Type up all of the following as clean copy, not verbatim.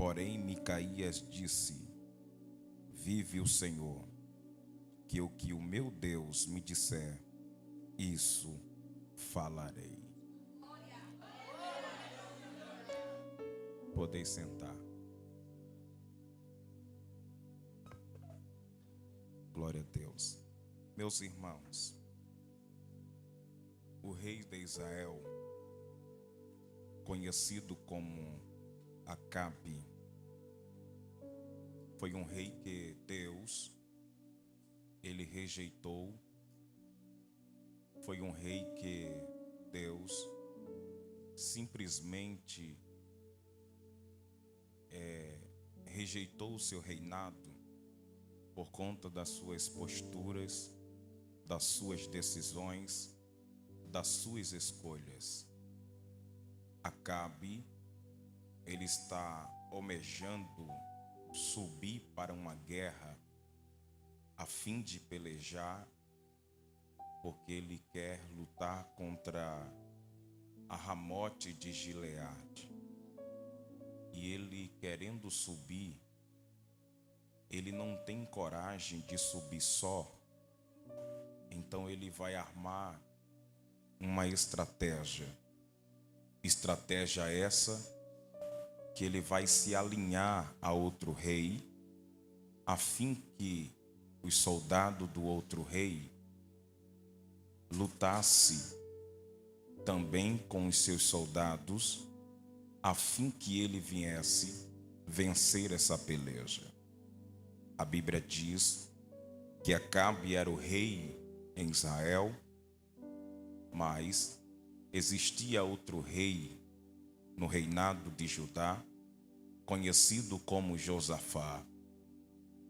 Porém, Micaías disse: Vive o Senhor, que o meu Deus me disser, isso falarei. Podeis sentar. Glória a Deus. Meus irmãos, o rei de Israel, conhecido como Acabe, foi um rei que Deus, ele rejeitou. Foi um rei que Deus simplesmente rejeitou o seu reinado por conta das suas posturas, das suas decisões, das suas escolhas. Acabe, ele está almejando subir para uma guerra a fim de pelejar, porque ele quer lutar contra a Ramote de Gileade. E ele querendo subir, ele não tem coragem de subir só. Então ele vai armar uma estratégia. Estratégia essa que ele vai se alinhar a outro rei, a fim que os soldados do outro rei lutasse também com os seus soldados, a fim que ele viesse vencer essa peleja. A Bíblia diz que Acabe era o rei em Israel, mas existia outro rei no reinado de Judá, conhecido como Josafá.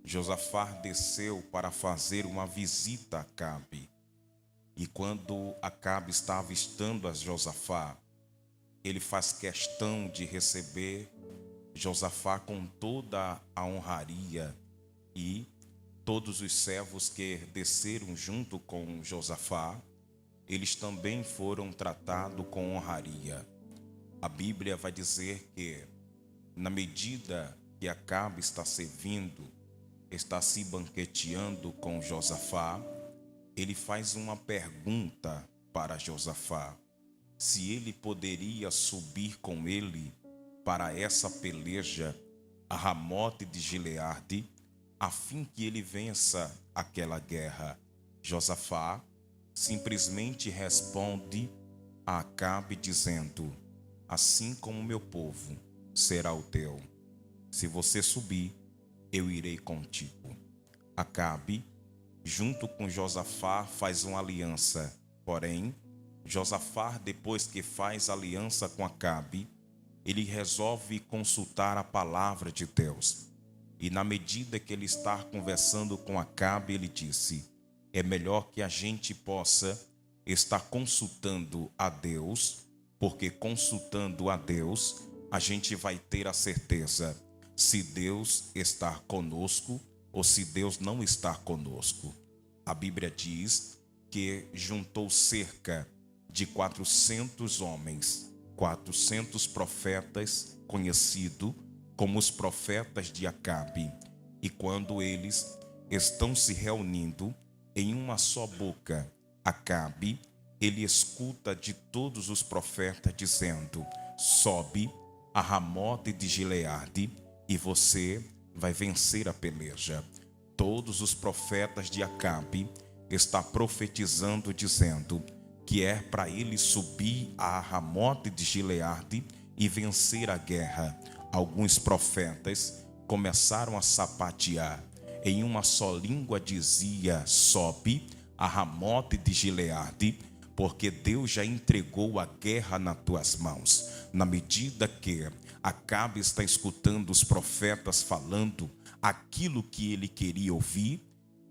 Josafá desceu para fazer uma visita a Acabe. E quando Acabe está avistando a Josafá, ele faz questão de receber Josafá com toda a honraria, e todos os servos que desceram junto com Josafá, eles também foram tratados com honraria. A Bíblia vai dizer que, na medida que Acabe está servindo, está se banqueteando com Josafá, ele faz uma pergunta para Josafá, se ele poderia subir com ele para essa peleja a Ramote de Gileade, a fim que ele vença aquela guerra. Josafá simplesmente responde a Acabe dizendo: assim como meu povo será o teu. Se você subir, eu irei contigo. Acabe, junto com Josafá, faz uma aliança. Porém, Josafá, depois que faz aliança com Acabe, ele resolve consultar a palavra de Deus. E na medida que ele está conversando com Acabe, ele disse: é melhor que a gente possa estar consultando a Deus, porque consultando a Deus, a gente vai ter a certeza se Deus está conosco ou se Deus não está conosco. A Bíblia diz que juntou cerca de 400 homens, 400 profetas conhecidos como os profetas de Acabe. E quando eles estão se reunindo em uma só boca, Acabe, ele escuta de todos os profetas dizendo: sobe a Ramote de Gileade e você vai vencer a peleja. Todos os profetas de Acabe estão profetizando dizendo que é para ele subir a Ramote de Gileade e vencer a guerra. Alguns profetas começaram a sapatear. Em uma só língua dizia: sobe a Ramote de Gileade, porque Deus já entregou a guerra nas tuas mãos. Na medida que Acabe está escutando os profetas falando aquilo que ele queria ouvir,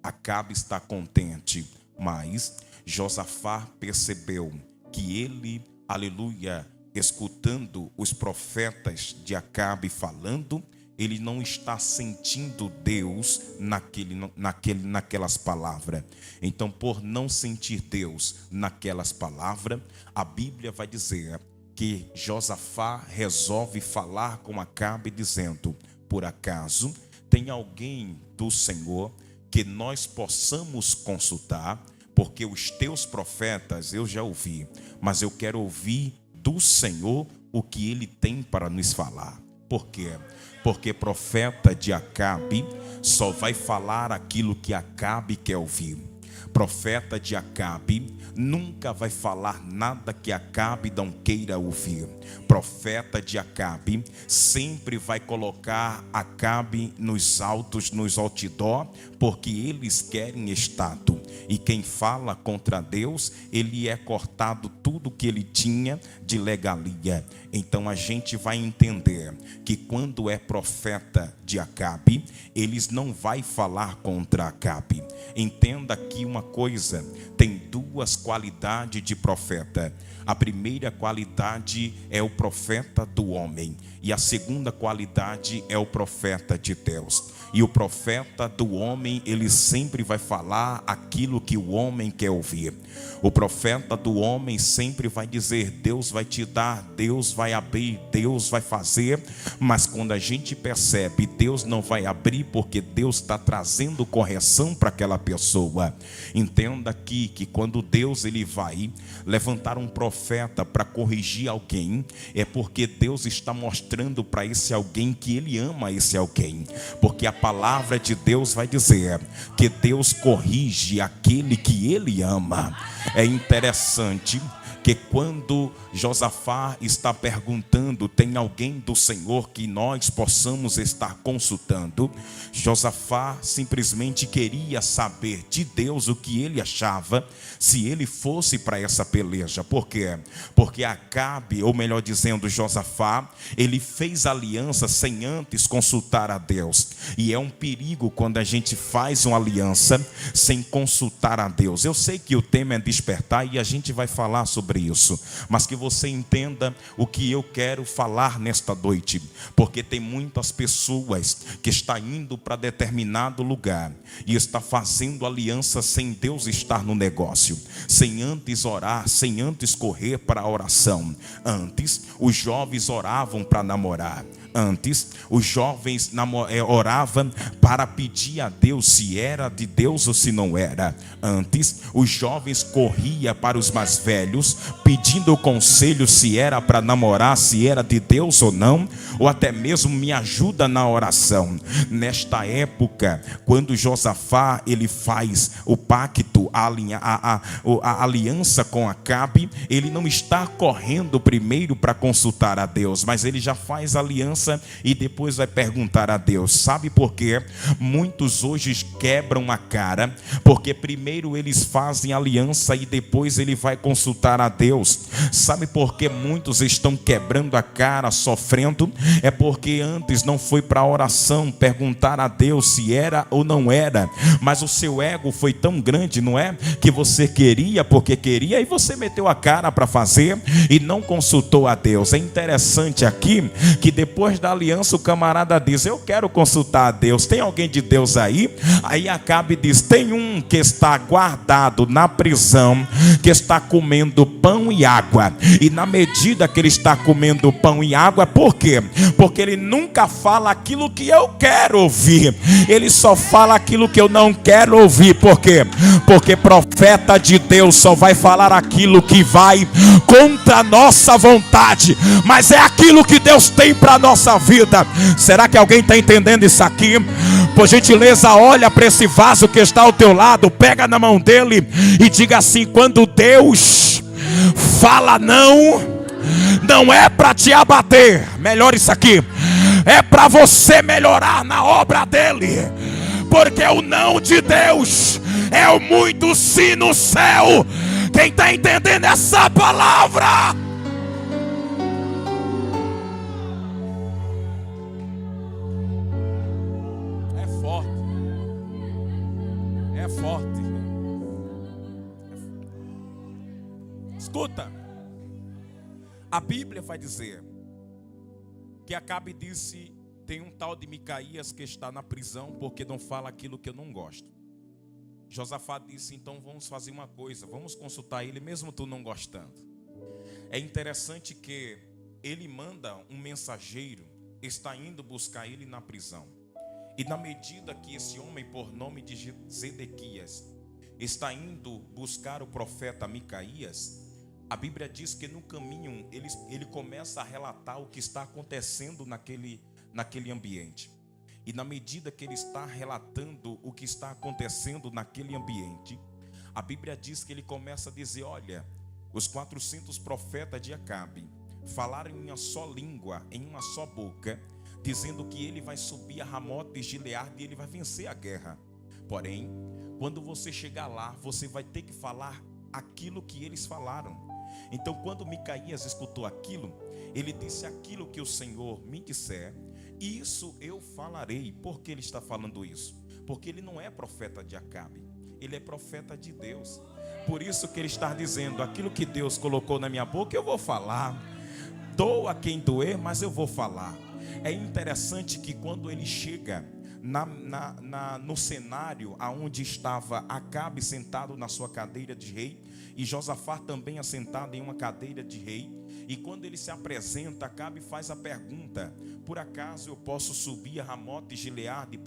Acabe está contente. Mas Josafá percebeu que ele, aleluia, escutando os profetas de Acabe falando, ele não está sentindo Deus naquelas palavras. Então, por não sentir Deus naquelas palavras, a Bíblia vai dizer que Josafá resolve falar com Acabe, dizendo: por acaso tem alguém do Senhor que nós possamos consultar? Porque os teus profetas eu já ouvi, mas eu quero ouvir do Senhor o que ele tem para nos falar. Por quê? Porque profeta de Acabe só vai falar aquilo que Acabe quer ouvir. Profeta de Acabe nunca vai falar nada que Acabe não queira ouvir. Profeta de Acabe sempre vai colocar Acabe nos altos, nos outdoor, porque eles querem status. E quem fala contra Deus, ele é cortado tudo que ele tinha de legalia. Então a gente vai entender que quando é profeta de Acabe, eles não vai falar contra Acabe. Entenda aqui uma coisa: tem duas qualidades de profeta. A primeira qualidade é o profeta do homem, e a segunda qualidade é o profeta de Deus. E o profeta do homem, ele sempre vai falar aquilo que o homem quer ouvir. O profeta do homem sempre vai dizer: Deus vai te dar, Deus vai abrir, Deus vai fazer. Mas quando a gente percebe, Deus não vai abrir, porque Deus está trazendo correção para aquela pessoa. Entenda aqui que quando Deus ele vai levantar um profeta para corrigir alguém, é porque Deus está mostrando para esse alguém que ele ama esse alguém. Porque a palavra de Deus vai dizer que Deus corrige aquele que ele ama. É interessante que quando Josafá está perguntando: tem alguém do Senhor que nós possamos estar consultando? Josafá simplesmente queria saber de Deus o que ele achava se ele fosse para essa peleja. Por quê? Porque Acabe, ou melhor dizendo, Josafá, ele fez aliança sem antes consultar a Deus. E é um perigo quando a gente faz uma aliança sem consultar a Deus. Eu sei que o tema é despertar e a gente vai falar sobre isso, mas que você entenda o que eu quero falar nesta noite, porque tem muitas pessoas que estão indo para determinado lugar e está fazendo aliança sem Deus estar no negócio, sem antes orar, sem antes correr para a oração. Antes os jovens oravam para namorar. Antes, os jovens oravam para pedir a Deus se era de Deus ou se não era. Antes, os jovens corriam para os mais velhos, pedindo conselho se era para namorar, se era de Deus ou não, ou até mesmo me ajuda na oração. Nesta época, quando Josafá ele faz o pacto, a aliança com Acabe, ele não está correndo primeiro para consultar a Deus, mas ele já faz aliança e depois vai perguntar a Deus. Sabe por quê? Muitos hoje quebram a cara, porque primeiro eles fazem aliança e depois ele vai consultar a Deus. Sabe por que muitos estão quebrando a cara, sofrendo? É porque antes não foi para a oração perguntar a Deus se era ou não era, mas o seu ego foi tão grande, não é? Que você queria porque queria e você meteu a cara para fazer e não consultou a Deus. É interessante aqui que depois da aliança o camarada diz: eu quero consultar a Deus, tem alguém de Deus aí? Aí Acabe diz: tem um que está guardado na prisão, que está comendo pão e água. E na medida que ele está comendo pão e água, por quê? Porque ele nunca fala aquilo que eu quero ouvir, ele só fala aquilo que eu não quero ouvir. Por quê? Porque profeta de Deus só vai falar aquilo que vai contra a nossa vontade, mas é aquilo que Deus tem para a nossa vida. Será que alguém está entendendo isso aqui? Por gentileza, olha para esse vaso que está ao teu lado, pega na mão dele e diga assim: quando Deus fala não é para te abater, melhor isso aqui, é para você melhorar na obra dele, porque o não de Deus é o muito sim no céu. Quem está entendendo essa palavra? É forte. Escuta, a Bíblia vai dizer que Acabe disse: tem um tal de Micaías que está na prisão porque não fala aquilo que eu não gosto. Josafá disse: então vamos fazer uma coisa, vamos consultar ele mesmo tu não gostando. É interessante que ele manda um mensageiro, está indo buscar ele na prisão. E na medida que esse homem, por nome de Zedequias, está indo buscar o profeta Micaías, a Bíblia diz que no caminho ele começa a relatar o que está acontecendo naquele ambiente. E na medida que ele está relatando o que está acontecendo naquele ambiente, a Bíblia diz que ele começa a dizer: olha, os 400 profetas de Acabe falaram em uma só língua, em uma só boca, dizendo que ele vai subir a Ramote de Gileade e ele vai vencer a guerra. Porém, quando você chegar lá, você vai ter que falar aquilo que eles falaram. Então, quando Micaías escutou aquilo, ele disse: aquilo que o Senhor me disser, isso eu falarei. Por que ele está falando isso? Porque ele não é profeta de Acabe, ele é profeta de Deus. Por isso que ele está dizendo: aquilo que Deus colocou na minha boca, eu vou falar. Doa quem doer, mas eu vou falar. É interessante que quando ele chega no cenário aonde estava Acabe sentado na sua cadeira de rei, e Josafá também assentado em uma cadeira de rei, e quando ele se apresenta, Acabe faz a pergunta: por acaso eu posso subir a Ramote de Gileade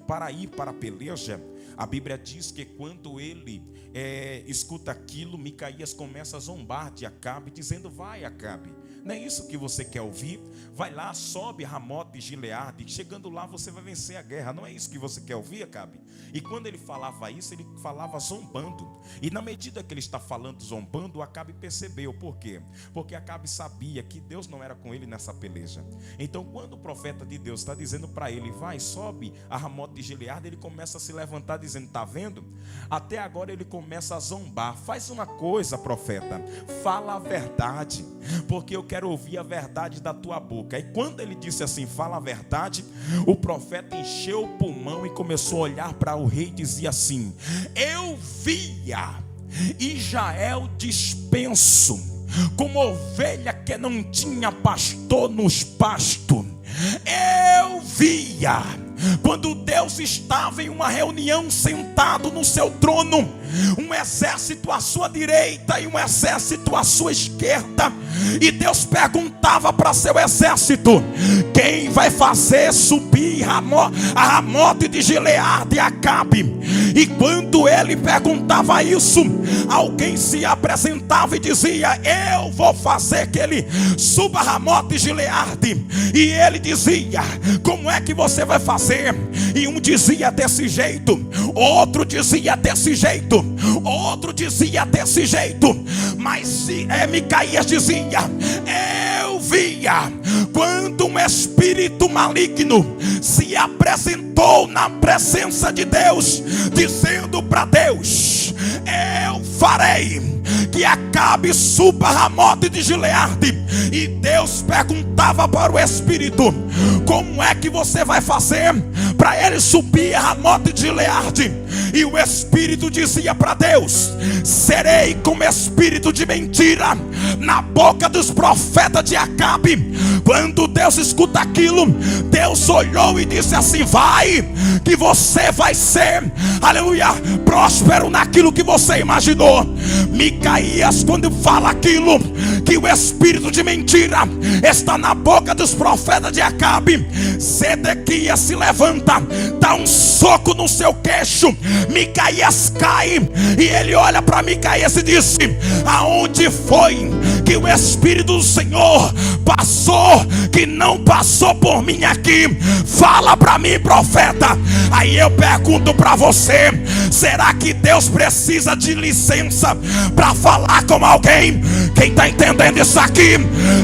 para ir para a peleja? A Bíblia diz que quando ele escuta aquilo, Micaías começa a zombar de Acabe, dizendo: vai, Acabe, não é isso que você quer ouvir? Vai lá, sobe a Ramote de Gileade, chegando lá você vai vencer a guerra. Não é isso que você quer ouvir, Acabe? E quando ele falava isso, ele falava zombando. E na medida que ele está falando zombando, Acabe percebeu. Por quê? Porque Acabe sabia que Deus não era com ele nessa peleja. Então quando o profeta de Deus está dizendo para ele: vai, sobe a Ramote de Gileade, ele começa a se levantar dizendo: está vendo? Até agora ele começa a zombar. Faz uma coisa, profeta, fala a verdade, porque eu quero ouvir a verdade da tua boca. E quando ele disse assim: fala a verdade, o profeta encheu o pulmão e começou a olhar para o rei e dizia assim: eu via Israel dispenso, como ovelha que não tinha pastor nos pastos. Eu via quando Deus estava em uma reunião sentado no seu trono, um exército à sua direita e um exército à sua esquerda, e Deus perguntava para seu exército: quem vai fazer subir a Ramote de Gileade e Acabe? E quando ele perguntava isso, alguém se apresentava e dizia: eu vou fazer que ele suba a Ramote de Gileade. E ele dizia: como é que você vai fazer? E um dizia desse jeito, outro dizia desse jeito, outro dizia desse jeito. Mas Micaías dizia: eu via quando um espírito maligno se apresentou na presença de Deus, dizendo para Deus: eu farei que Acabe suba a Ramote de Gileade. E Deus perguntava para o espírito: como é que você vai fazer para ele subir a Ramote de Gileade? E o espírito dizia para Deus: serei como espírito de mentira na boca dos profetas de Acabe. Quando Deus escuta aquilo, Deus olhou e disse assim: vai, que você vai ser, aleluia, próspero naquilo que você imaginou. Micaías, quando fala aquilo, que o espírito de mentira está na boca dos profetas de Acabe, Zedequias se levanta, dá um soco no seu queixo, Micaías cai, e ele olha para Micaías e disse: aonde foi que o Espírito do Senhor passou, que não passou por mim aqui? Fala para mim, profeta. Aí eu pergunto para você: será que Deus precisa de licença para falar com alguém? Quem está entendendo isso aqui?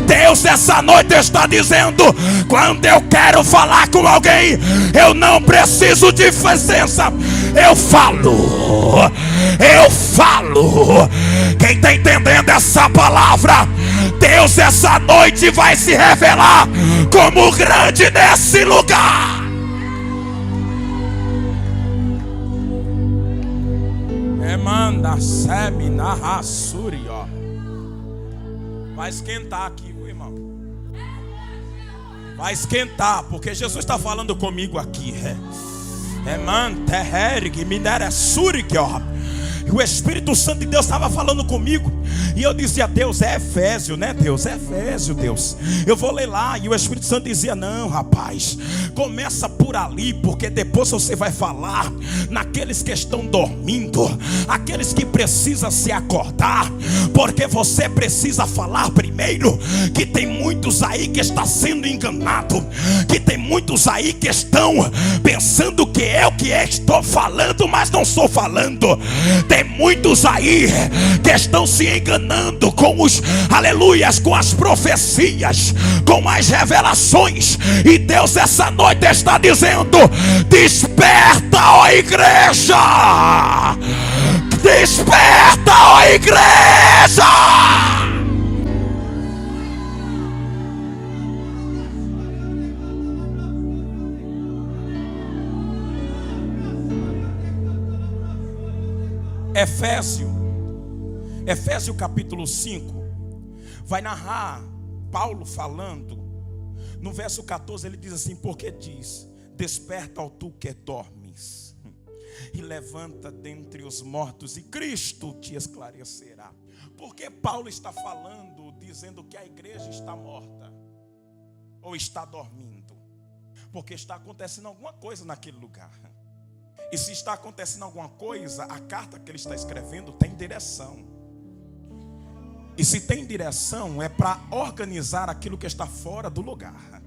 Deus essa noite está dizendo: quando eu quero falar com alguém, eu não preciso de licença, eu falo. Quem está entendendo essa palavra? Deus essa noite vai se revelar como grande nesse lugar. Manda sebe na rassuri, ó. Vai esquentar aqui, meu irmão. Vai esquentar, porque Jesus está falando comigo aqui. O Espírito Santo de Deus estava falando comigo. E eu dizia: Deus, é Efésio, né Deus? É Efésio, Deus. Eu vou ler lá. E o Espírito Santo dizia: não, rapaz, começa por ali, porque depois você vai falar naqueles que estão dormindo, aqueles que precisam se acordar, porque você precisa falar primeiro que tem muitos aí que está sendo enganado, que tem muitos aí que estão pensando que é o que estou falando, mas não estou falando. Tem muitos aí que estão se enganando com os aleluias, com as profecias, com as revelações. E Deus essa noite está dizendo: desperta, ó igreja! Desperta, ó igreja! Efésios capítulo 5 vai narrar Paulo falando. No verso 14 ele diz assim: porque diz: desperta, ó tu que dormes, e levanta dentre os mortos, e Cristo te esclarecerá. Porque Paulo está falando, dizendo que a igreja está morta ou está dormindo? Porque está acontecendo alguma coisa naquele lugar. E se está acontecendo alguma coisa, a carta que ele está escrevendo tem direção. E se tem direção, é para organizar aquilo que está fora do lugar.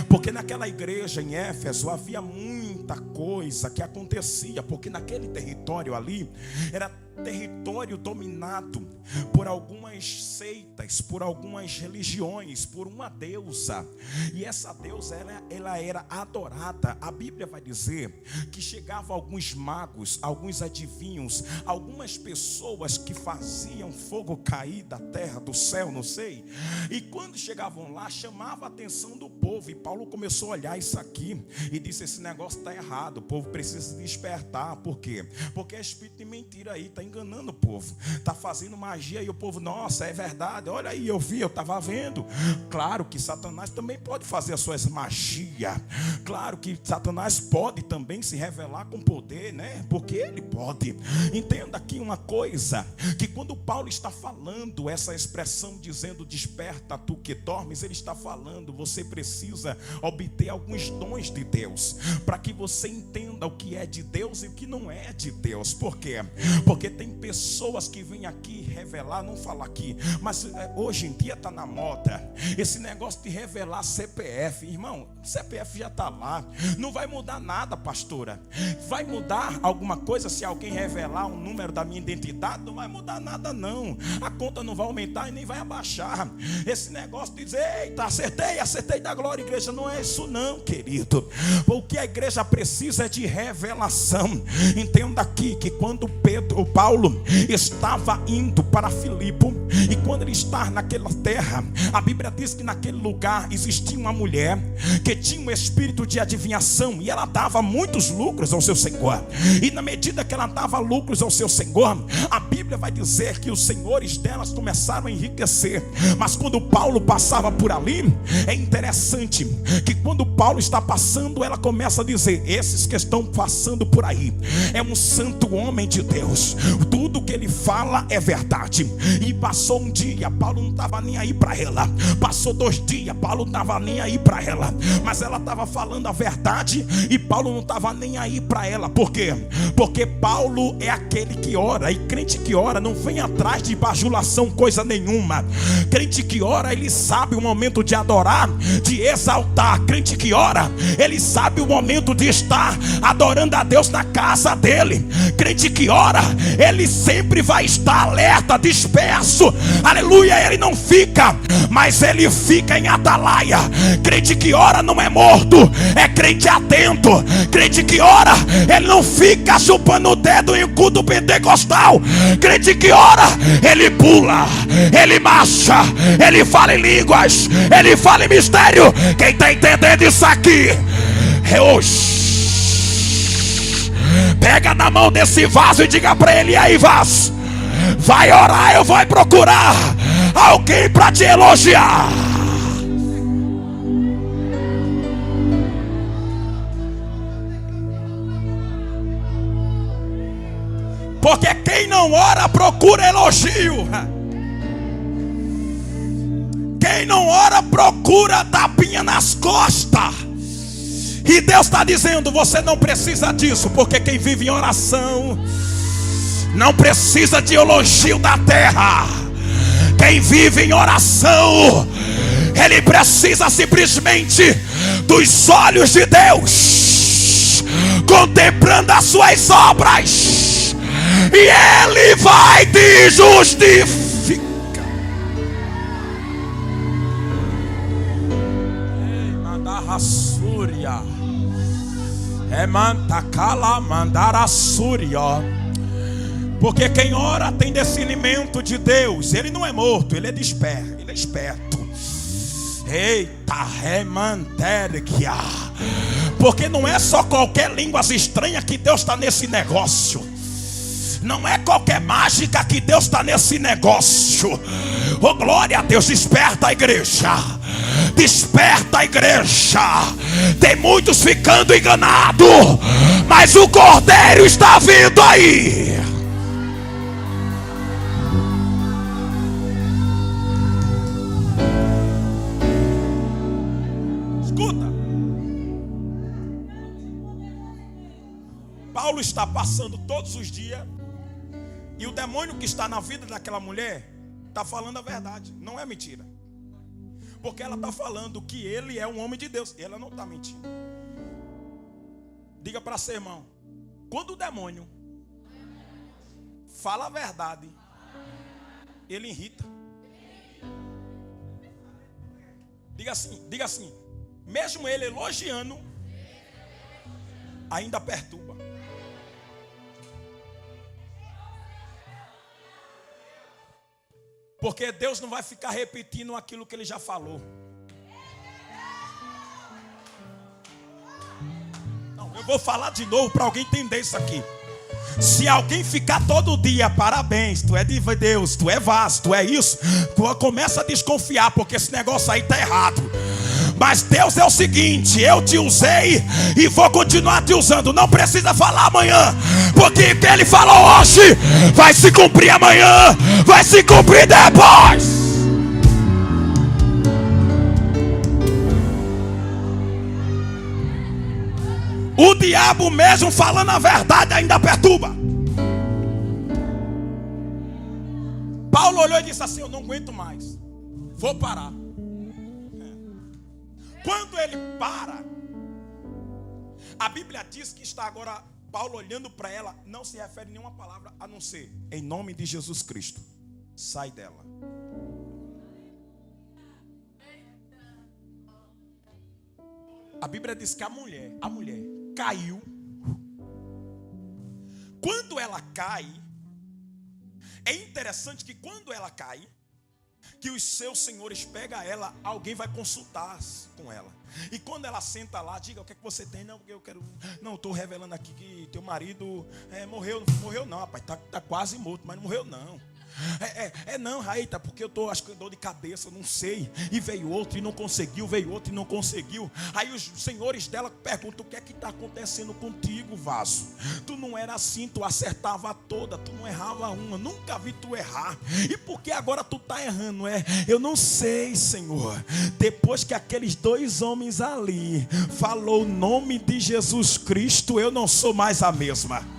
Porque naquela igreja em Éfeso havia muita coisa que acontecia, porque naquele território ali era território dominado por algumas seitas, por algumas religiões, por uma deusa. E essa deusa ela era adorada. A Bíblia vai dizer que chegavam alguns magos, alguns adivinhos, algumas pessoas que faziam fogo cair da terra, do céu, não sei. E quando chegavam lá, chamava a atenção do povo. E Paulo começou a olhar isso aqui e disse: esse negócio está errado, o povo precisa despertar. Por quê? Porque é espírito de mentira aí, está enganando o povo, está fazendo magia. E o povo: nossa, é verdade, olha aí, eu estava vendo. Claro que Satanás também pode fazer as suas magias. Claro que Satanás pode também se revelar com poder, né? Porque ele pode. Entenda aqui uma coisa, que quando Paulo está falando essa expressão dizendo desperta tu que dormes, ele está falando, você precisa obter alguns dons de Deus, para que você entenda o que é de Deus e o que não é de Deus. Por quê? Porque tem pessoas que vêm aqui revelar, não falar aqui, mas hoje em dia está na moda esse negócio de revelar CPF. Irmão, CPF já está lá, não vai mudar nada, pastora. Vai mudar alguma coisa se alguém revelar um número da minha identidade? Não vai mudar nada não, a conta não vai aumentar e nem vai abaixar. Esse negócio de dizer, eita, acertei da glória, igreja, não é isso não, querido. O que a igreja precisa é de revelação. Entenda aqui que quando Paulo estava indo para Filipe, e quando ele está naquela terra, a Bíblia diz que naquele lugar existia uma mulher que tinha um espírito de adivinhação, e ela dava muitos lucros ao seu senhor. E na medida que ela dava lucros ao seu senhor, a Bíblia vai dizer que os senhores delas começaram a enriquecer. Mas quando Paulo passava por ali, é interessante que quando Paulo está passando, ela começa a dizer: esses que estão passando por aí é um santo homem de Deus, tudo que ele fala é verdade. E passou um dia, Paulo não estava nem aí para ela. Passou 2 dias, Paulo não estava nem aí para ela. Mas ela estava falando a verdade e Paulo não estava nem aí para ela. Por quê? Porque Paulo é aquele que ora, e crente que ora não vem atrás de bajulação coisa nenhuma. Crente que ora, ele sabe o momento de adorar, de exaltar. Crente que ora, ele sabe o momento de estar adorando a Deus na casa dele. Crente que ora, ele sempre vai estar alerta, disperso, aleluia. Ele não fica, mas ele fica em atalaia. Crente que ora não é morto, é crente atento. Crente que ora, ele não fica chupando o dedo em culto pentecostal. Crente que ora, ele pula, ele marcha, ele fala em línguas, ele fala em mistério. Quem está entendendo isso aqui é hoje. Pega na mão desse vaso e diga para ele: e aí, vaso, vai orar, eu vou procurar alguém para te elogiar. não ora procura elogio. Quem não ora procura tapinha nas costas. E Deus está dizendo: você não precisa disso, porque quem vive em oração não precisa de elogio da terra. Quem vive em oração, ele precisa simplesmente dos olhos de Deus, contemplando as suas obras, e ele vai te justificar. Súria é mantacala mandara súria. Porque quem ora tem discernimento de Deus. Ele não é morto, ele é desperto, ele é esperto. Eita, é manterquia. Porque não é só qualquer língua estranha que Deus está nesse negócio. Não é qualquer mágica que Deus está nesse negócio. Oh, glória a Deus, desperta a igreja. Desperta a igreja. Tem muitos ficando enganados, mas o Cordeiro está vindo aí. Escuta. Paulo está passando todos os dias, e o demônio que está na vida daquela mulher está falando a verdade, não é mentira. Porque ela está falando que ele é um homem de Deus, e ela não está mentindo. Diga para seu irmão: quando o demônio fala a verdade, ele irrita. Diga assim, mesmo ele elogiando, ainda perturba. Porque Deus não vai ficar repetindo aquilo que ele já falou. Não, eu vou falar de novo para alguém entender isso aqui. Se alguém ficar todo dia, parabéns, tu é de Deus, tu é vaso, tu é isso, tu começa a desconfiar, porque esse negócio aí está errado. Mas Deus é o seguinte: eu te usei e vou continuar te usando. Não precisa falar amanhã, porque o que ele falou hoje vai se cumprir amanhã, vai se cumprir depois. O diabo mesmo falando a verdade ainda perturba. Paulo olhou e disse assim: eu não aguento mais, vou parar. Quando ele para, a Bíblia diz que está agora Paulo olhando para ela, não se refere a nenhuma palavra a não ser: em nome de Jesus Cristo, sai dela. A Bíblia diz que a mulher caiu. Quando ela cai, é interessante que quando ela cai, que os seus senhores pegam ela, alguém vai consultar com ela. E quando ela senta lá, diga: o que é que você tem? Não, eu quero. Não, estou revelando aqui que teu marido morreu não, rapaz, tá quase morto, mas não morreu não. Não, Raíta, porque eu tô, acho que dor de cabeça, não sei. E veio outro e não conseguiu, veio outro e não conseguiu. Aí os senhores dela perguntam: o que é que está acontecendo contigo, vaso? Tu não era assim, tu acertava toda, tu não errava uma, nunca vi tu errar. E por que agora tu tá errando? Eu não sei, Senhor. Depois que aqueles dois homens ali falou o nome de Jesus Cristo, eu não sou mais a mesma.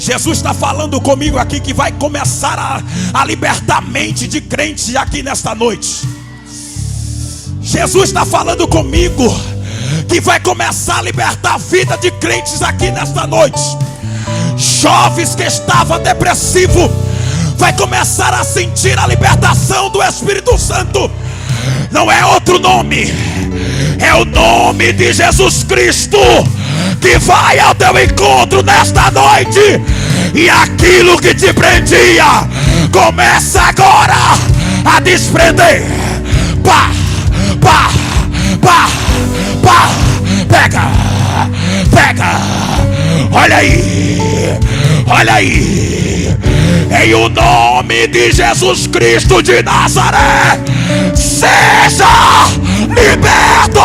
Jesus está falando comigo aqui que vai começar a libertar a mente de crentes aqui nesta noite. Jesus está falando comigo que vai começar a libertar a vida de crentes aqui nesta noite. Jovens que estavam depressivos vai começar a sentir a libertação do Espírito Santo. Não é outro nome, é o nome de Jesus Cristo que vai ao teu encontro nesta noite. E aquilo que te prendia começa agora a desprender. Pá, pá, pá, pá. Pega, pega. Olha aí, olha aí. Em o nome de Jesus Cristo de Nazaré, seja liberto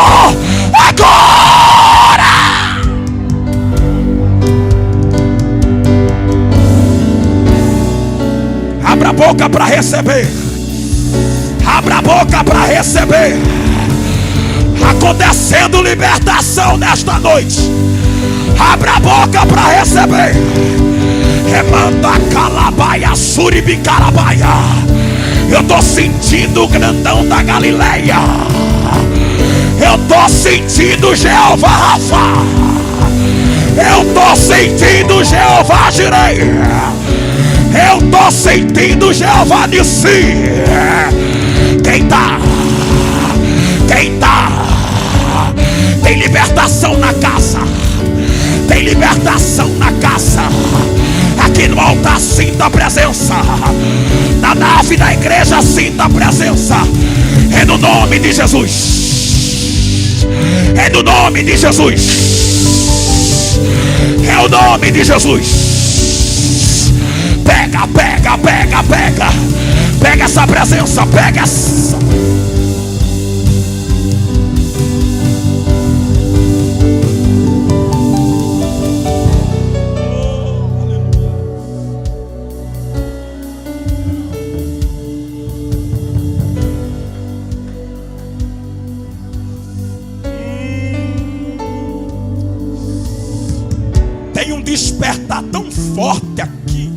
agora. Abra a boca para receber. Abra a boca para receber. Acontecendo libertação nesta noite. Abra a boca para receber. Remanda calabaia, suribicarabaia. Eu tô sentindo o grandão da Galileia. Eu tô sentindo Jeová Rafa. Eu tô sentindo Jeová Jirei. Eu tô sentindo Jeová Nissi. Quem tá? Quem tá? Tem libertação na casa. Tem libertação na casa. Aqui no altar sinta a presença. Na nave da igreja sinta a presença. É no nome de Jesus. É no nome de Jesus. É o nome de Jesus. Pega, pega, pega, pega. Pega essa presença, pega essa. Tem um despertar tão forte aqui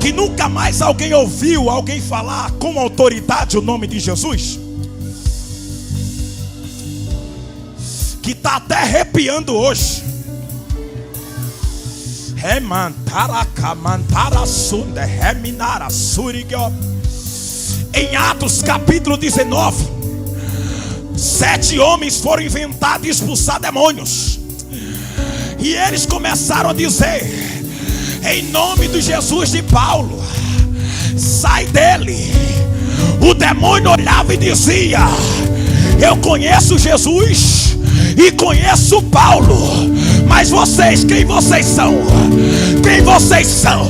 que nunca mais alguém ouviu alguém falar com autoridade o nome de Jesus, que está até arrepiando hoje. Em Atos capítulo 19, 7 homens foram inventados e expulsar demônios. E eles começaram a dizer: em nome de Jesus de Paulo, sai dele. O demônio olhava e dizia: eu conheço Jesus e conheço Paulo, mas vocês, quem vocês são? Quem vocês são?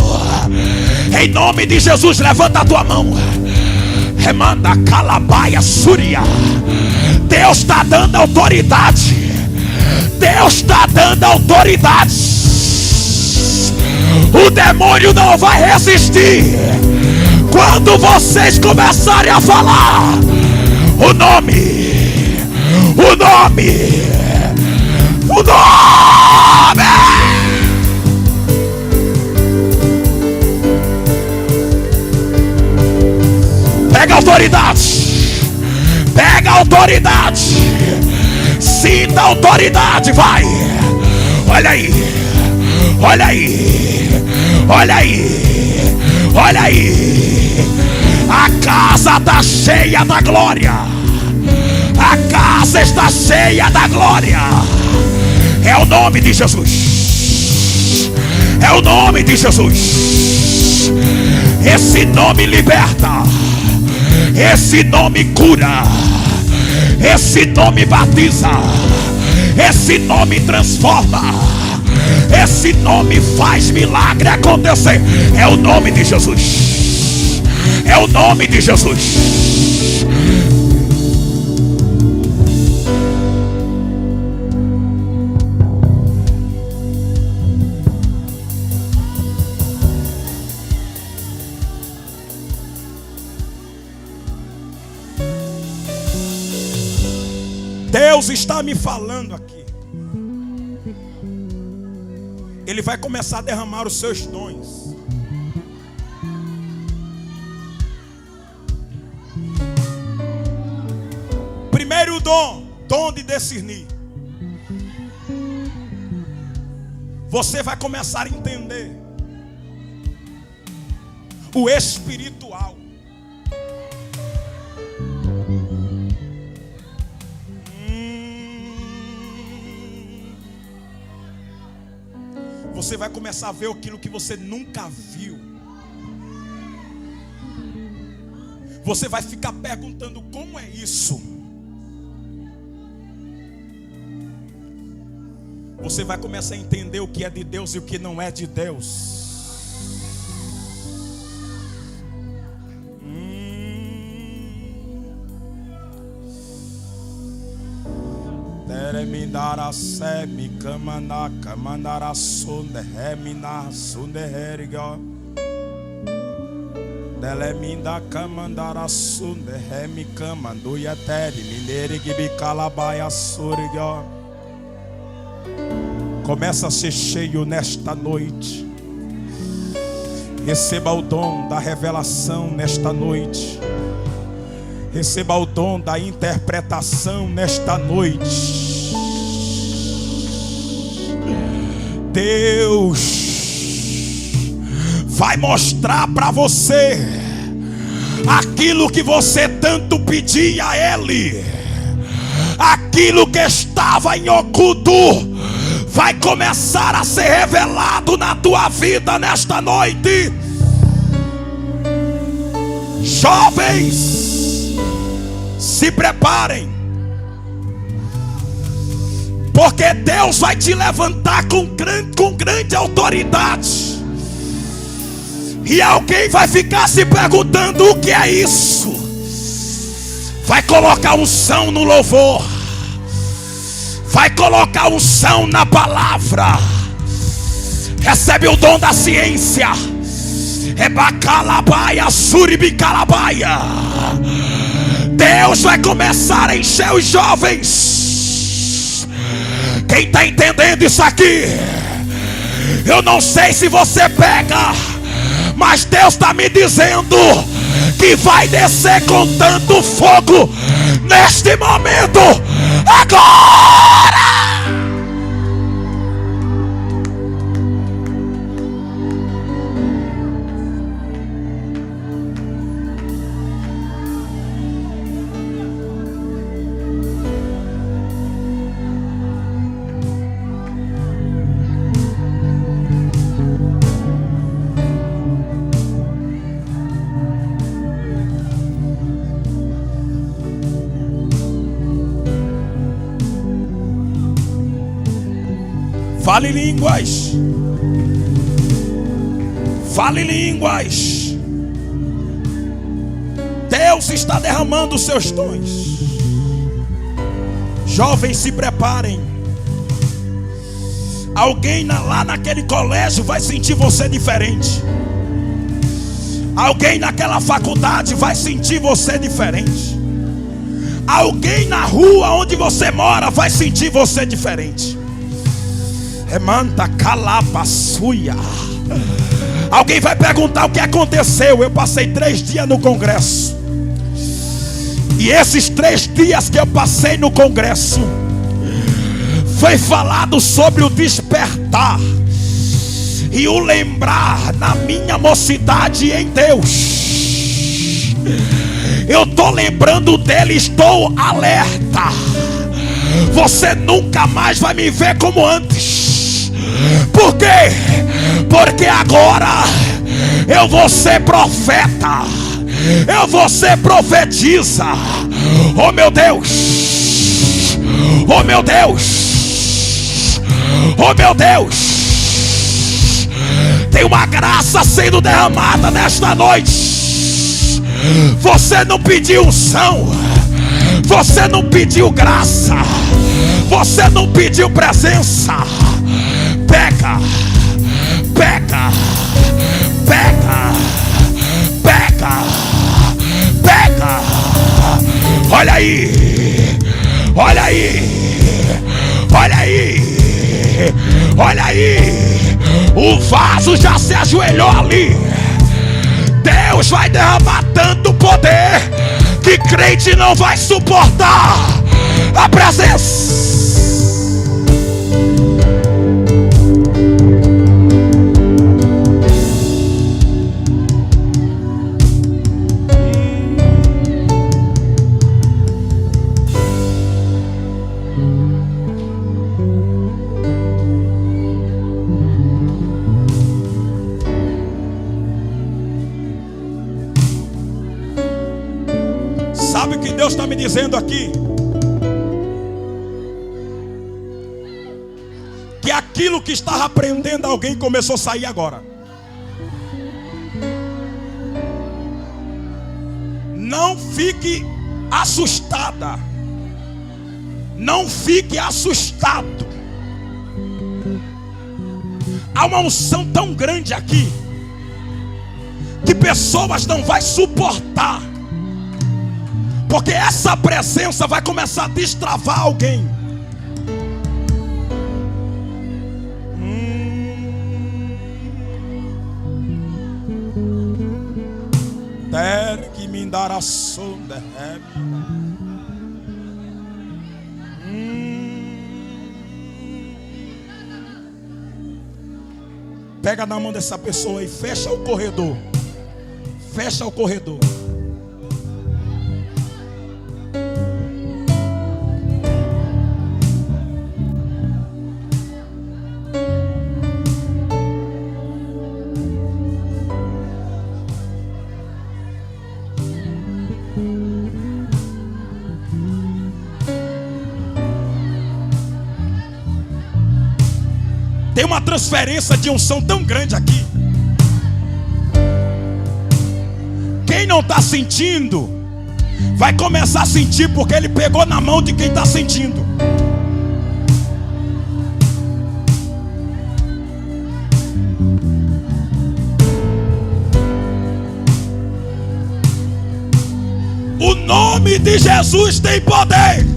Em nome de Jesus, levanta a tua mão. Remanda calabaia súria. Deus está dando autoridade. Deus está dando autoridade. O demônio não vai resistir quando vocês começarem a falar o nome. O nome. O nome. Pega a autoridade. Pega a autoridade. Sinta a autoridade, vai. Olha aí. Olha aí. Olha aí. Olha aí. A casa está cheia da glória. A casa está cheia da glória. É o nome de Jesus. É o nome de Jesus. Esse nome liberta. Esse nome cura. Esse nome batiza. Esse nome transforma. Esse nome faz milagre acontecer. É o nome de Jesus. É o nome de Jesus. Deus está me falando aqui. Ele vai começar a derramar os seus dons. Primeiro dom de discernir. Você vai começar a entender o espiritual. Você vai começar a ver aquilo que você nunca viu. Você vai ficar perguntando: como é isso? você vai começar a entender o que é de Deus e o que não é de Deus. Teremindara semi kamana kamandara sunde hemina sunde heriga. Deleminda kamandara sunde hemi kamandu ya teri mindere gibi kalabaia suriga. Começa a ser cheio nesta noite. Receba o dom da revelação nesta noite. Receba o dom da interpretação nesta noite. Deus vai mostrar para você aquilo que você tanto pedia a Ele. Aquilo que estava em oculto vai começar a ser revelado na tua vida nesta noite. Jovens, se preparem, porque Deus vai te levantar com grande autoridade. E alguém vai ficar se perguntando: o que é isso? Vai colocar unção no louvor, vai colocar unção na palavra. Recebe o dom da ciência. Ebacalabaia, suribicalabaia. Deus vai começar a encher os jovens. Quem está entendendo isso aqui? Eu não sei se você pega, mas Deus está me dizendo que vai descer com tanto fogo neste momento. Agora! Fale línguas. Fale línguas. Deus está derramando os seus dons. Jovens, se preparem. Alguém lá naquele colégio vai sentir você diferente. Alguém naquela faculdade vai sentir você diferente. Alguém na rua onde você mora vai sentir você diferente. Remanta calabassuia. Alguém vai perguntar o que aconteceu. Eu passei 3 dias no congresso. E esses 3 dias que eu passei no congresso, foi falado sobre o despertar e o lembrar na minha mocidade em Deus. Eu estou lembrando dele, estou alerta. Você nunca mais vai me ver como antes. Por quê? Porque agora eu vou ser profeta. Eu vou ser profetisa. Oh meu Deus. Oh meu Deus. Oh meu Deus. Tem uma graça sendo derramada nesta noite. Você não pediu unção. Você não pediu graça. Você não pediu presença. Pega, pega, pega, pega, pega. Olha aí, olha aí, olha aí, olha aí. O vaso já se ajoelhou ali. Deus vai derramar tanto poder que crente não vai suportar a presença. Sabe o que Deus está me dizendo aqui? que aquilo que estava prendendo alguém começou a sair agora. Não fique assustada. Não fique assustado. Há uma unção tão grande aqui que pessoas não vão suportar, porque essa presença vai começar a destravar alguém. Ter que me dar a sonda. Pega na mão dessa pessoa e fecha o corredor. Fecha o corredor. Tem uma transferência de unção tão grande aqui. Quem não está sentindo, vai começar a sentir, porque ele pegou na mão de quem está sentindo. O nome de Jesus tem poder.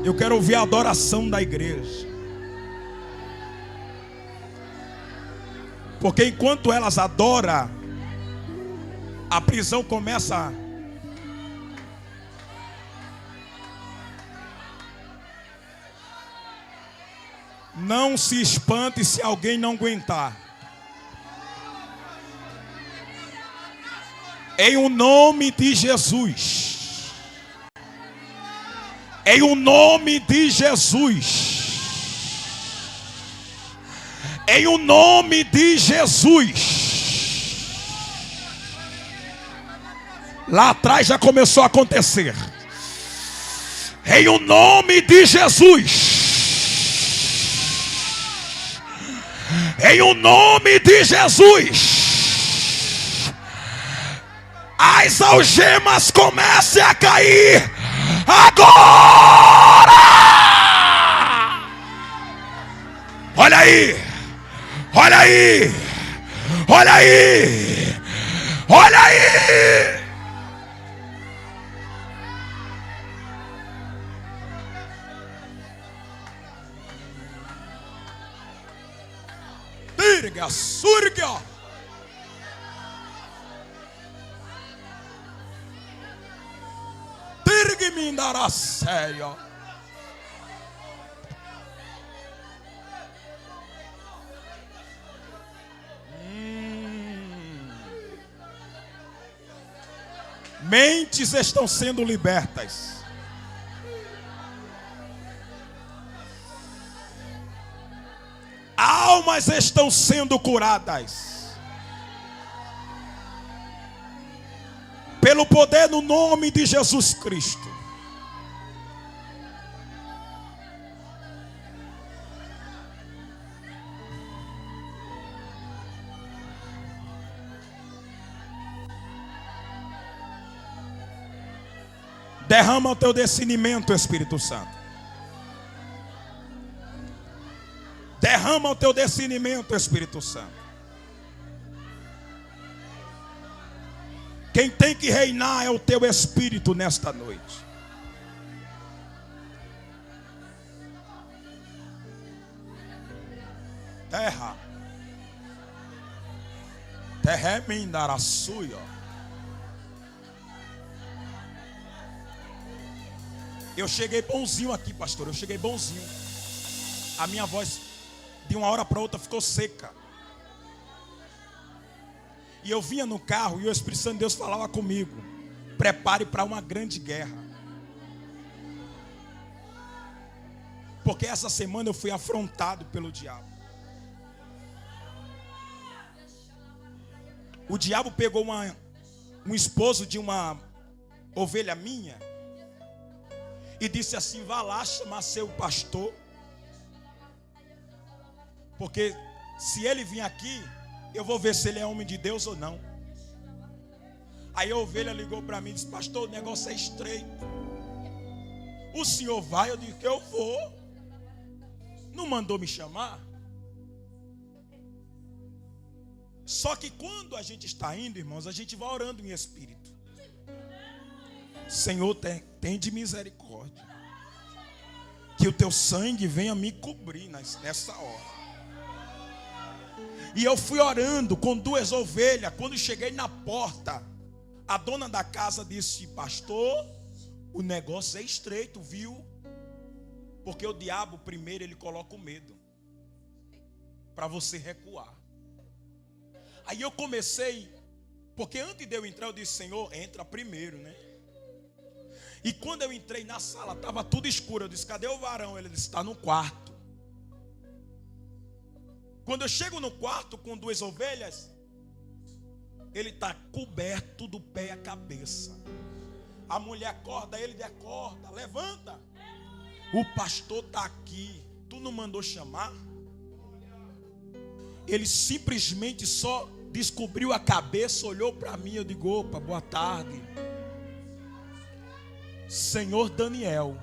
Eu quero ouvir a adoração da igreja. Porque enquanto elas adoram, a prisão começa. Não se espante se alguém não aguentar. Em o nome de Jesus. Em o nome de Jesus. Em o nome de Jesus. Lá atrás já começou a acontecer. Em o nome de Jesus. Em o nome de Jesus. As algemas comecem a cair. Agora! Olha aí! Olha aí! Olha aí! Olha aí! Tirga, surga! Tirga me dará sério. Mentes estão sendo libertas. Almas estão sendo curadas. Pelo poder no nome de Jesus Cristo. Derrama o teu discernimento, Espírito Santo. Derrama o teu discernimento, Espírito Santo. Quem tem que reinar é o teu Espírito nesta noite. Terra. Terra me dará suya. Eu cheguei bonzinho aqui, pastor. Eu cheguei bonzinho. A minha voz, de uma hora para outra, ficou seca. E eu vinha no carro e o Espírito Santo de Deus falava comigo: prepare para uma grande guerra. Porque essa semana eu fui afrontado pelo diabo. O diabo pegou um esposo de uma ovelha minha e disse assim: vá lá chamar seu pastor, porque se ele vir aqui, eu vou ver se ele é homem de Deus ou não. Aí a ovelha ligou para mim e disse: pastor, o negócio é estreito. O senhor vai? Eu disse que eu vou. Não mandou me chamar? Só que quando a gente está indo, irmãos, a gente vai orando em espírito. Senhor, tem de misericórdia, que o teu sangue venha me cobrir nessa hora. E eu fui orando com 2 ovelhas. Quando cheguei na porta, a dona da casa disse: pastor, o negócio é estreito, viu? Porque o diabo primeiro ele coloca o medo para você recuar. Aí eu comecei, porque antes de eu entrar eu disse: Senhor, entra primeiro, né? E quando eu entrei na sala, estava tudo escuro. Eu disse: cadê o varão? Ele disse: está no quarto. Quando eu chego no quarto com 2 ovelhas, ele está coberto do pé à cabeça. A mulher acorda, ele acorda: levanta, o pastor está aqui, tu não mandou chamar? Ele simplesmente só descobriu a cabeça, olhou para mim. Eu digo: opa, boa tarde, Senhor Daniel,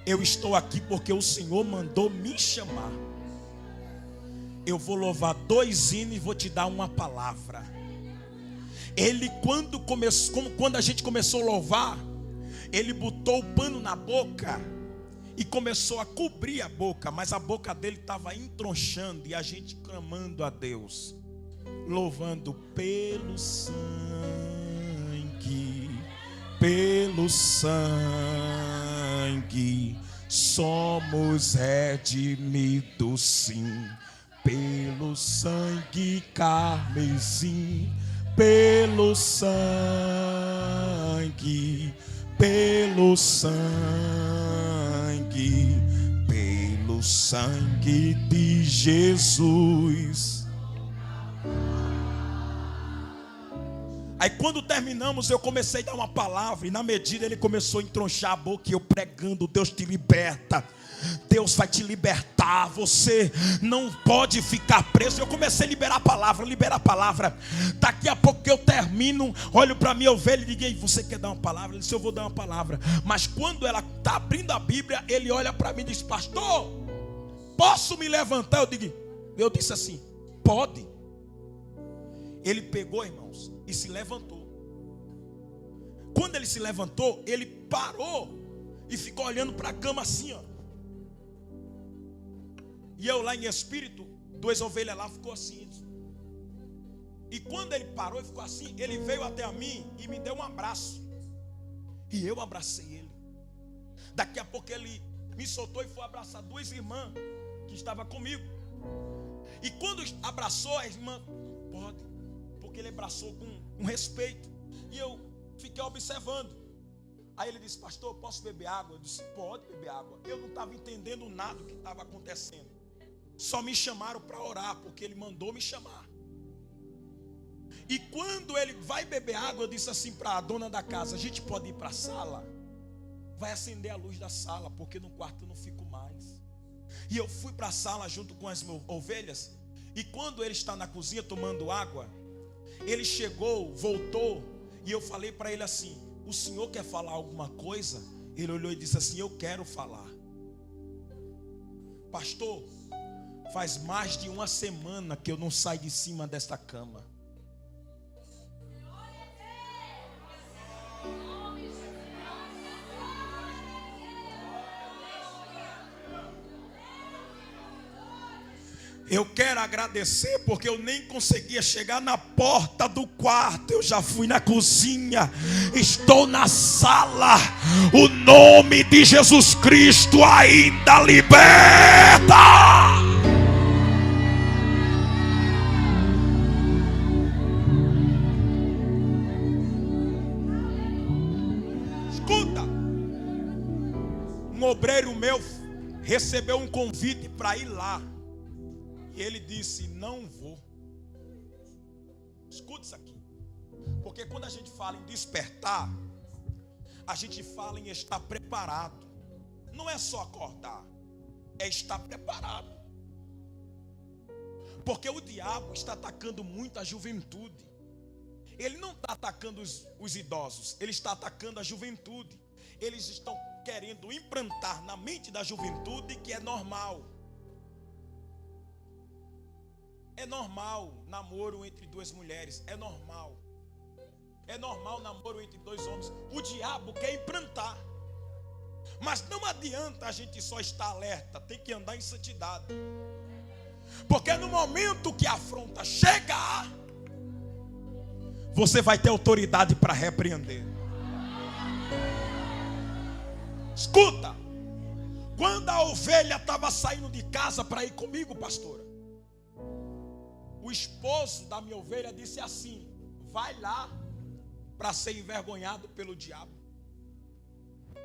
eu estou aqui porque o Senhor mandou me chamar. Eu vou louvar 2 hinos e vou te dar uma palavra. Ele, quando a gente começou a louvar, ele botou o pano na boca e começou a cobrir a boca, mas a boca dele estava entronchando, e a gente clamando a Deus, louvando: pelo sangue, somos redimidos, sim, pelo sangue carmesim, pelo sangue de Jesus. Aí quando terminamos, eu comecei a dar uma palavra, e na medida ele começou a entronchar a boca, e eu pregando: Deus te liberta, Deus vai te libertar, você não pode ficar preso. Eu comecei a liberar a palavra. Daqui a pouco que eu termino, olho para minha ovelha e digo: você quer dar uma palavra? Ele disse: eu vou dar uma palavra. Mas quando ela está abrindo a Bíblia, ele olha para mim e diz: pastor, posso me levantar? Eu disse assim: pode. Ele pegou, irmãos, e se levantou. Quando ele se levantou, ele parou e ficou olhando para a cama assim, ó. E eu lá em espírito, 2 ovelhas lá, ficou assim. E quando ele parou e ficou assim, ele veio até a mim e me deu um abraço. E eu abracei ele. Daqui a pouco ele me soltou e foi abraçar 2 irmãs que estavam comigo. E quando abraçou a irmã, pode, porque ele abraçou com respeito. E eu fiquei observando. Aí ele disse: pastor, posso beber água? Eu disse: pode beber água. Eu não estava entendendo nada do que estava acontecendo. Só me chamaram para orar, porque ele mandou me chamar. E quando ele vai beber água, eu disse assim para a dona da casa: a gente pode ir para a sala? Vai acender a luz da sala, porque no quarto eu não fico mais. E eu fui para a sala junto com as ovelhas. E quando ele está na cozinha tomando água, ele chegou, voltou, e eu falei para ele assim: o senhor quer falar alguma coisa? Ele olhou e disse assim: eu quero falar. Pastor, faz mais de 1 semana que eu não saio de cima desta cama. Eu quero agradecer porque eu nem conseguia chegar na porta do quarto. Eu já fui na cozinha, estou na sala. O nome de Jesus Cristo ainda liberta. obreiro meu recebeu um convite para ir lá. E ele disse: não vou. Escute isso aqui. Porque quando a gente fala em despertar, a gente fala em estar preparado. Não é só acordar, é estar preparado. Porque o diabo está atacando muito a juventude. Ele não está atacando os idosos, ele está atacando a juventude. Eles estão querendo implantar na mente da juventude que é normal. É normal namoro entre duas mulheres, é normal. É normal namoro entre dois homens. O diabo quer implantar. Mas não adianta a gente só estar alerta, tem que andar em santidade. Porque no momento que a afronta chegar, você vai ter autoridade para repreender. Escuta, quando a ovelha estava saindo de casa para ir comigo, pastora, o esposo da minha ovelha disse assim: vai lá para ser envergonhado pelo diabo.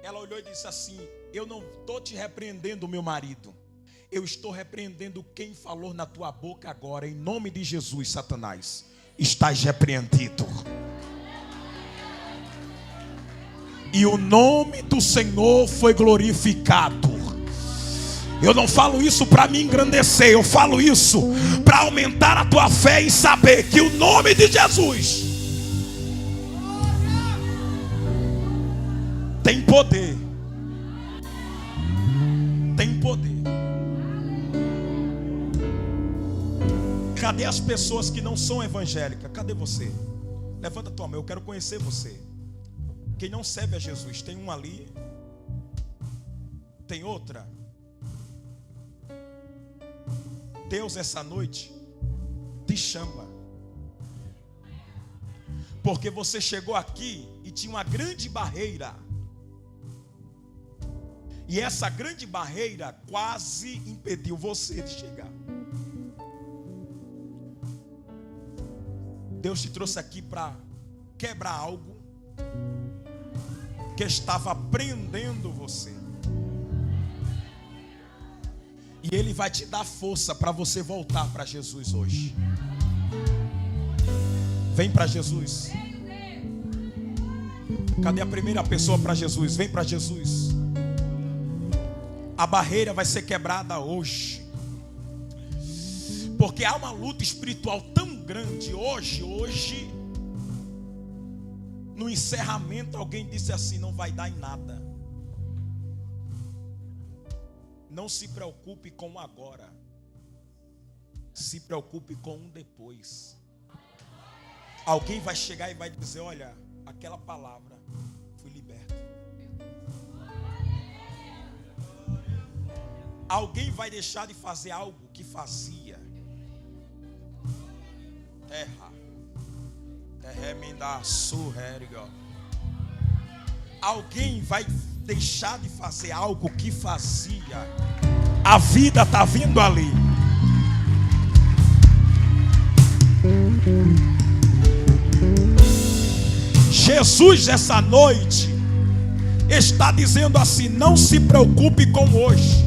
Ela olhou e disse assim: eu não estou te repreendendo, meu marido, eu estou repreendendo quem falou na tua boca agora. Em nome de Jesus, Satanás, estás repreendido. E o nome do Senhor foi glorificado. Eu não falo isso para me engrandecer, eu falo isso para aumentar a tua fé e saber que o nome de Jesus tem poder. Tem poder. Cadê as pessoas que não são evangélicas? Cadê você? Levanta a tua mão, eu quero conhecer você. Quem não serve a Jesus, tem um ali, tem outra. Deus essa noite te chama, porque você chegou aqui e tinha uma grande barreira, e essa grande barreira quase impediu você de chegar. Deus te trouxe aqui para quebrar algo que estava prendendo você. E Ele vai te dar força para você voltar para Jesus hoje. Vem para Jesus. Cadê a primeira pessoa para Jesus? Vem para Jesus. A barreira vai ser quebrada hoje. Porque há uma luta espiritual tão grande hoje. No encerramento alguém disse assim: não vai dar em nada. Não se preocupe com o agora, se preocupe com o depois. Alguém vai chegar e vai dizer: olha, aquela palavra, fui liberto. Alguém vai deixar de fazer algo que fazia. Alguém vai deixar de fazer algo que fazia. A vida está vindo ali. Jesus essa noite está dizendo assim: não se preocupe com hoje,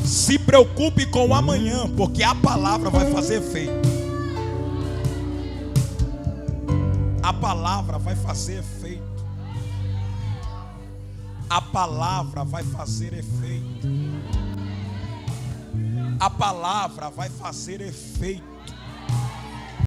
se preocupe com o amanhã, porque a palavra vai fazer efeito. A palavra vai fazer efeito. A palavra vai fazer efeito. A palavra vai fazer efeito.